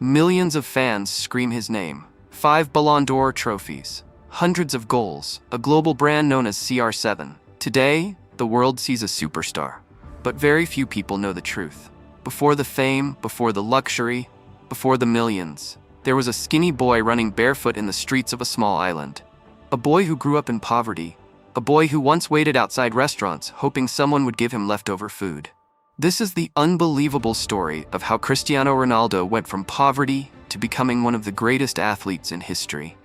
Millions of fans scream his name. 5 Ballon d'Or trophies, hundreds of goals, a global brand known as CR7. Today, the world sees a superstar. But very few people know the truth. Before the fame, before the luxury, before the millions, there was a skinny boy running barefoot in the streets of a small island. A boy who grew up in poverty. A boy who once waited outside restaurants, hoping someone would give him leftover food. This is the unbelievable story of how Cristiano Ronaldo went from poverty to becoming one of the greatest athletes in history.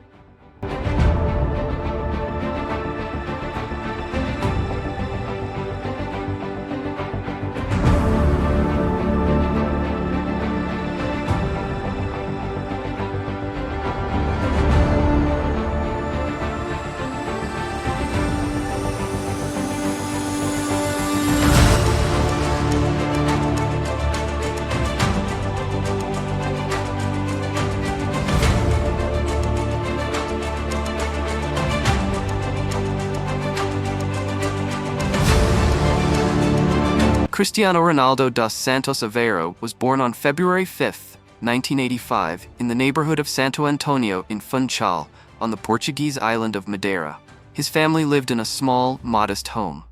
Cristiano Ronaldo dos Santos Aveiro was born on February 5, 1985, in the neighborhood of Santo Antonio in Funchal, on the Portuguese island of Madeira. His family lived in a small, modest home.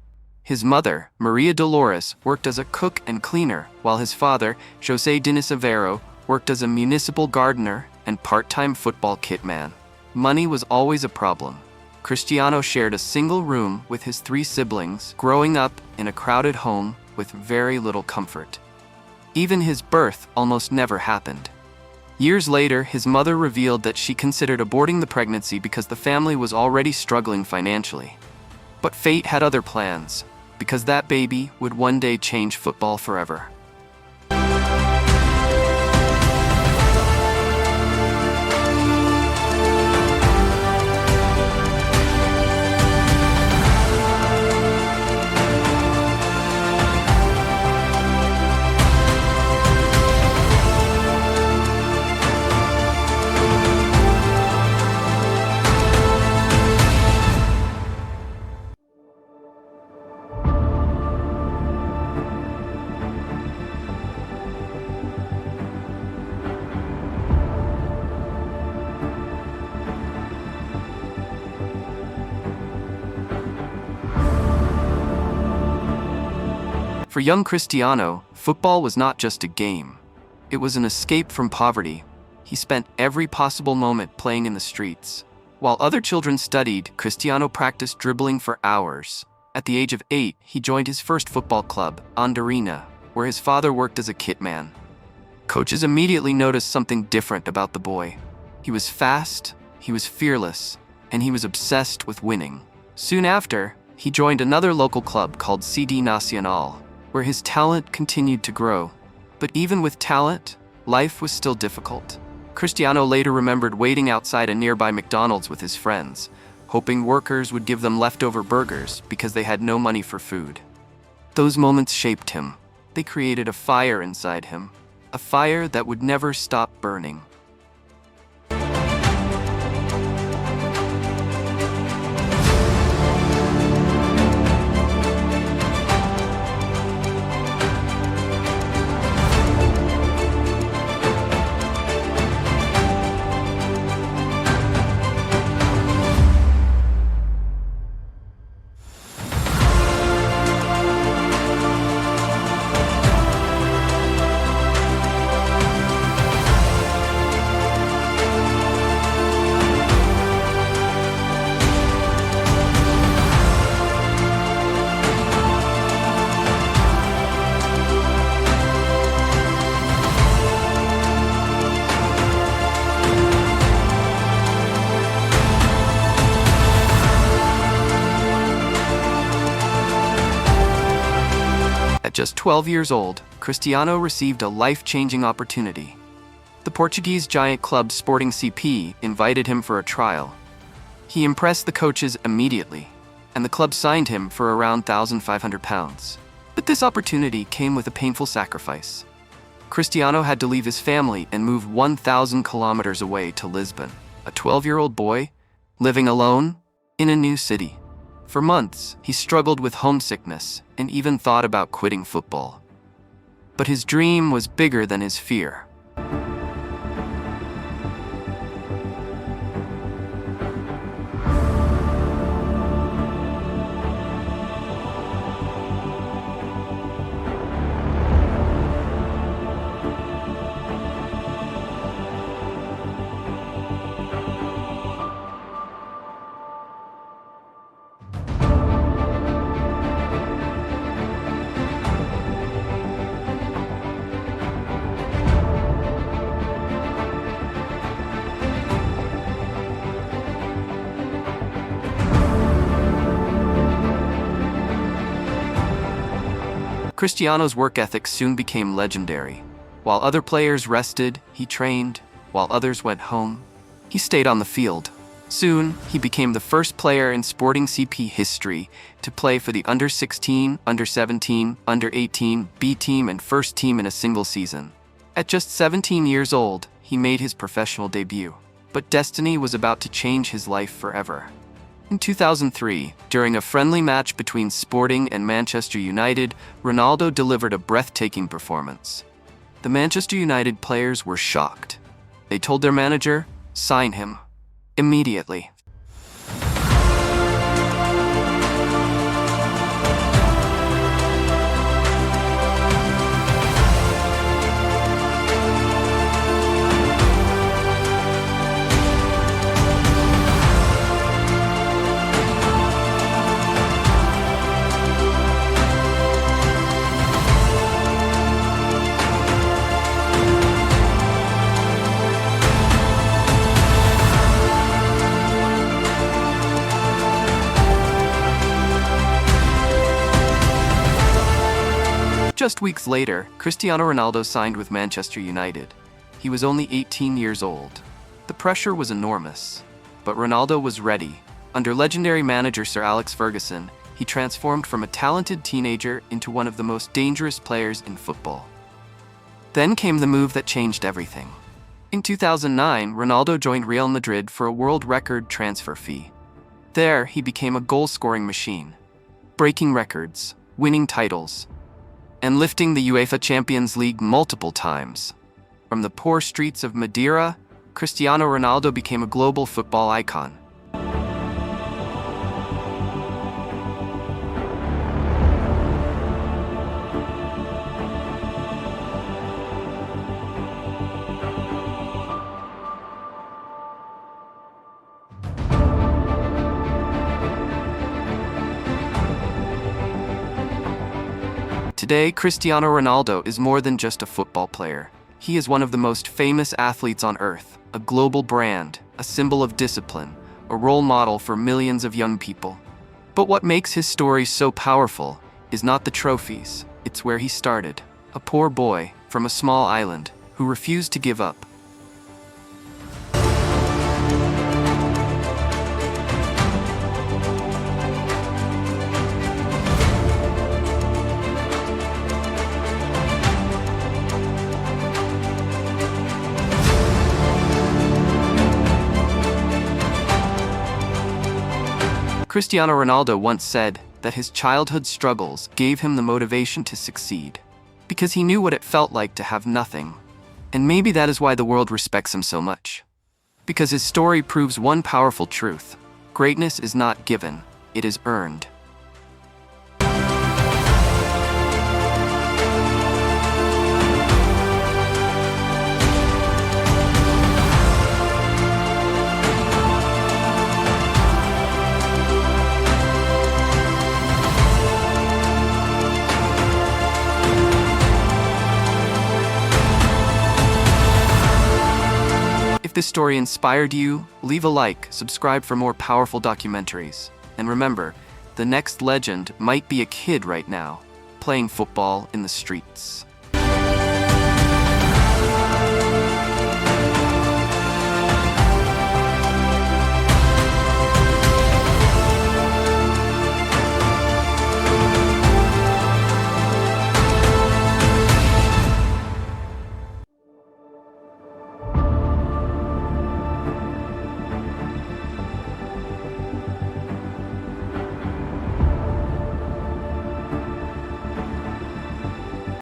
His mother, Maria Dolores, worked as a cook and cleaner, while his father, José Diniz Aveiro, worked as a municipal gardener and part-time football kit man. Money was always a problem. Cristiano shared a single room with his 3 siblings, growing up in a crowded home with very little comfort. Even his birth almost never happened. Years later, his mother revealed that she considered aborting the pregnancy because the family was already struggling financially. But fate had other plans, because that baby would one day change football forever. For young Cristiano, football was not just a game. It was an escape from poverty. He spent every possible moment playing in the streets. While other children studied, Cristiano practiced dribbling for hours. At the age of 8, he joined his first football club, Madeira, where his father worked as a kit man. Coaches immediately noticed something different about the boy. He was fast, he was fearless, and he was obsessed with winning. Soon after, he joined another local club called CD Nacional, where his talent continued to grow. But even with talent, life was still difficult. Cristiano later remembered waiting outside a nearby McDonald's with his friends, hoping workers would give them leftover burgers because they had no money for food. Those moments shaped him. They created a fire inside him, a fire that would never stop burning. At just 12 years old, Cristiano received a life-changing opportunity. The Portuguese giant club Sporting CP invited him for a trial. He impressed the coaches immediately, and the club signed him for around £1,500. But this opportunity came with a painful sacrifice. Cristiano had to leave his family and move 1,000 kilometers away to Lisbon, a 12-year-old boy living alone in a new city. For months, he struggled with homesickness and even thought about quitting football. But his dream was bigger than his fear. Cristiano's work ethic soon became legendary. While other players rested, he trained. While others went home, he stayed on the field. Soon, he became the first player in Sporting CP history to play for the under-16, under-17, under-18, B team and first team in a single season. At just 17 years old, he made his professional debut. But destiny was about to change his life forever. In 2003, during a friendly match between Sporting and Manchester United, Ronaldo delivered a breathtaking performance. The Manchester United players were shocked. They told their manager, "Sign him immediately." Just weeks later, Cristiano Ronaldo signed with Manchester United. He was only 18 years old. The pressure was enormous, but Ronaldo was ready. Under legendary manager Sir Alex Ferguson, he transformed from a talented teenager into one of the most dangerous players in football. Then came the move that changed everything. In 2009, Ronaldo joined Real Madrid for a world record transfer fee. There, he became a goal-scoring machine, breaking records, winning titles, and lifting the UEFA Champions League multiple times. From the poor streets of Madeira, Cristiano Ronaldo became a global football icon. Today, Cristiano Ronaldo is more than just a football player. He is one of the most famous athletes on earth, a global brand, a symbol of discipline, a role model for millions of young people. But what makes his story so powerful is not the trophies, it's where he started. A poor boy from a small island who refused to give up. Cristiano Ronaldo once said that his childhood struggles gave him the motivation to succeed, because he knew what it felt like to have nothing. And maybe that is why the world respects him so much. Because his story proves one powerful truth: greatness is not given, it is earned. If this story inspired you, leave a like, subscribe for more powerful documentaries. And remember, the next legend might be a kid right now, playing football in the streets.